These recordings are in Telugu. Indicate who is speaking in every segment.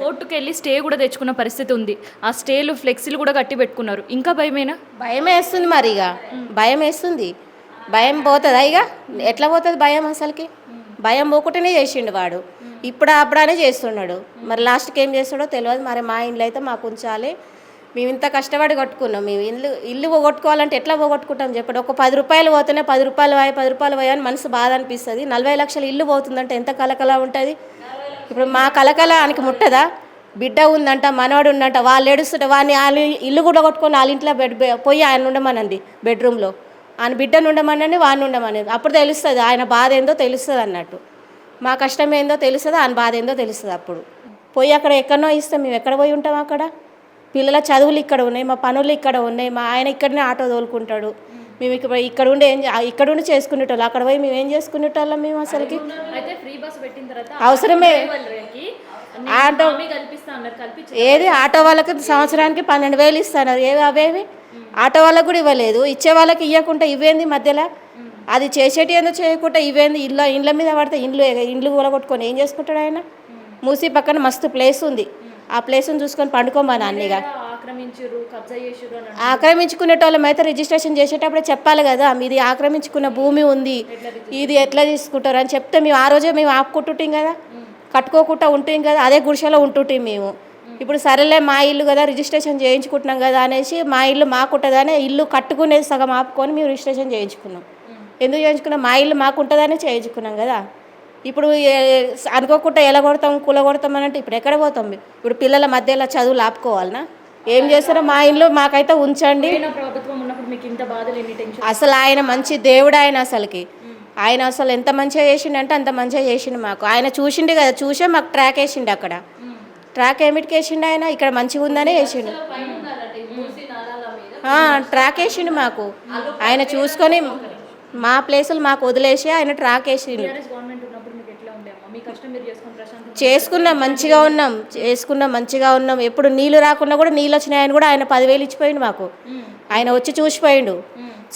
Speaker 1: కోర్టుకు వెళ్ళి స్టే కూడా తెచ్చుకున్న పరిస్థితి ఉంది. ఆ స్టేలు ఫ్లెక్సీలు కూడా కట్టి పెట్టుకున్నారు. ఇంకా భయమేనా?
Speaker 2: భయం వేస్తుంది మరి, ఇక భయం వేస్తుంది. భయం పోతుందా? ఇక ఎట్లా పోతుంది భయం? అసలుకి భయం పోకుండానే చేసిండు వాడు. ఇప్పుడు అప్పుడనే చేస్తున్నాడు. మరి లాస్ట్కి ఏం చేస్తాడో తెలియదు. మరి మా ఇంట్లో అయితే మాకు ఉంచాలి. మేము ఇంత కష్టపడి కొట్టుకున్నాం. మేము ఇల్లు పోగొట్టుకోవాలంటే ఎట్లా పోగొట్టుకుంటాం చెప్పండి? ఒక 10 రూపాయలు పోతేనే 10 రూపాయలు పోయి 10 రూపాయలు పోయి అని మనసు బాధ అనిపిస్తుంది. 40 లక్షలు ఇల్లు పోతుందంటే ఎంత కలకల ఉంటుంది. ఇప్పుడు మా కలకల ఆయనకి ముట్టదా? బిడ్డ ఉందంట, మనవాడు ఉందంట, వాళ్ళు ఏడుస్తుంటే వాడిని వాళ్ళు ఇల్లు కూడా కొట్టుకొని వాళ్ళ ఇంట్లో పోయి ఆయన ఉండమనండి బెడ్రూమ్లో. ఆయన బిడ్డను ఉండమనండి, వాడిని ఉండమనేది. అప్పుడు తెలుస్తుంది ఆయన బాధ ఏందో తెలుస్తుంది అన్నట్టు. మా కష్టం ఏందో తెలుస్తుంది, ఆయన బాధ ఏందో తెలుస్తుంది. అప్పుడు పోయి అక్కడ ఎక్కడనో ఇస్తాం. మేము ఎక్కడ పోయి ఉంటాం? అక్కడ పిల్లల చదువులు ఇక్కడ ఉన్నాయి, మా పనులు ఇక్కడ ఉన్నాయి. మా ఆయన ఇక్కడనే ఆటో తోలుకుంటాడు. మేము ఇక్కడ ఉండి ఇక్కడ ఉండి చేసుకునేటోళ్ళు. అక్కడ పోయి మేము ఏం చేసుకునేటోళ్ళం? మేము అసలుకి అవసరమే ఆటో ఏది? ఆటో వాళ్ళకి సంవత్సరానికి 12,000 ఇస్తున్నారు. ఏవి అవేవి? ఆటో వాళ్ళకు కూడా ఇవ్వలేదు. ఇచ్చే వాళ్ళకి ఇవ్వకుండా ఇవేంది మధ్యలో? అది చేసేటి ఏందో చేయకుండా ఇవేంది? ఇండ్ల మీద పడితే ఇండ్లు కూలగొట్టుకొని ఏం చేసుకుంటాడు ఆయన? మూసి పక్కన మస్తు ప్లేస్ ఉంది. ఆ ప్లేస్ని చూసుకొని పండుకోమని అన్నిగా ఆక్రమించుకునేటోళ్ళం అయితే రిజిస్ట్రేషన్ చేసేటప్పుడే చెప్పాలి కదా, మీది ఆక్రమించుకున్న భూమి ఉంది, ఇది ఎట్లా తీసుకుంటారు అని చెప్తే మేము ఆ రోజే మేము ఆపుకుంటుంటాం కదా, కట్టుకోకుండా ఉంటాం కదా, అదే గుడిసెలో ఉంటుంటాం మేము. ఇప్పుడు సరేలే మా ఇల్లు కదా రిజిస్ట్రేషన్ చేయించుకుంటున్నాం కదా అనేసి మా ఇల్లు మాకుంటుందనే ఇల్లు కట్టుకునేది సగం ఆపుకొని మేము రిజిస్ట్రేషన్ చేయించుకున్నాం. ఎందుకు చేయించుకున్నాం? మా ఇల్లు మాకుంటుందనే చేయించుకున్నాం కదా. ఇప్పుడు అనుకోకుండా ఎలా కొడతాం కూలగొడతాం అని అంటే ఇప్పుడు ఎక్కడ పోతాం? ఇప్పుడు పిల్లల మధ్యలో చదువులు ఆపుకోవాలనా? ఏం చేస్తారో మా ఇంట్లో మాకైతే ఉంచండి. అసలు ఆయన మంచి దేవుడు. ఆయన అసలు ఎంత మంచిగా చేసిండు అంత మంచిగా చేసిండు మాకు. ఆయన చూసిండు కదా, చూసే మాకు ట్రాక్ వేసిండు. అక్కడ ట్రాక్ ఏమిటికి వేసిండు? ఆయన ఇక్కడ మంచిగా ఉందనే వేసిండు. ట్రాక్ వేసిండు మాకు. ఆయన చూసుకొని మా ప్లేసులు మాకు వదిలేసి ఆయన ట్రాక్ వేసిండు. చేసుకున్నాం, మంచిగా ఉన్నాం. ఎప్పుడు నీళ్ళు రాకుండా కూడా నీళ్ళు వచ్చినాయని కూడా ఆయన 10,000 ఇచ్చిపోయిండు మాకు. ఆయన వచ్చి చూసిపోయిండు.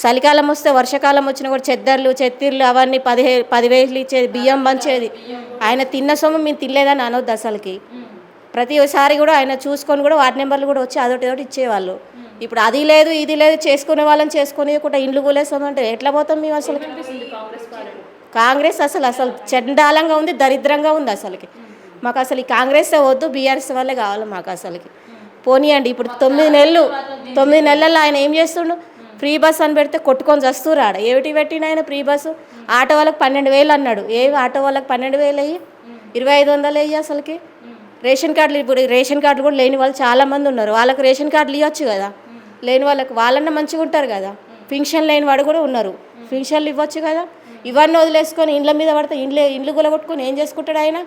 Speaker 2: చలికాలం వస్తే వర్షాకాలం వచ్చినా కూడా చెత్తిర్లు అవన్నీ 10,000 ఇచ్చేది, బియ్యం పంచేది. ఆయన తిన్న సొమ్ము మేము తినలేదని అనొద్దు అసలుకి. ప్రతిసారి కూడా ఆయన చూసుకొని కూడా వార్డు నెంబర్లు కూడా వచ్చి అదొకటి ఇచ్చేవాళ్ళు. ఇప్పుడు అది లేదు ఇది లేదు, చేసుకునే వాళ్ళని చేసుకునేకుండా ఇండ్లు కూలేస్తామంటే ఎట్లా పోతాం మేము? అసలు కాంగ్రెస్ అసలు చండాలంగా ఉంది, దరిద్రంగా ఉంది అసలుకి. మాకు అసలు ఈ కాంగ్రెస్ వద్దు, బీఆర్ఎస్ వాళ్ళే కావాలి మాకు అసలుకి. పోనీయండి. ఇప్పుడు 9 నెలల్లో ఆయన ఏం చేస్తుండు? ఫ్రీ బస్ అని పెడితే కొట్టుకొని చస్తూరాడ. ఏమిటి పెట్టిన ఆయన ఫ్రీ బస్సు? ఆటో వాళ్ళకి 12,000 అన్నాడు. ఆటో వాళ్ళకి 12,000 అయ్యి 2,500 అయ్యి అసలుకి. రేషన్ కార్డులు, ఇప్పుడు రేషన్ కార్డులు కూడా లేని వాళ్ళు చాలామంది ఉన్నారు. వాళ్ళకి రేషన్ కార్డులు ఇవ్వచ్చు కదా, లేని వాళ్ళన్నా మంచిగా ఉంటారు కదా. పింఛన్ లేని వాడు కూడా ఉన్నారు, పింఛన్లు ఇవ్వచ్చు కదా. ఇవన్నీ వదిలేసుకొని ఇండ్ల మీద పడితే ఇండ్లు కూలగొట్టుకొని ఏం చేసుకుంటాడు ఆయన?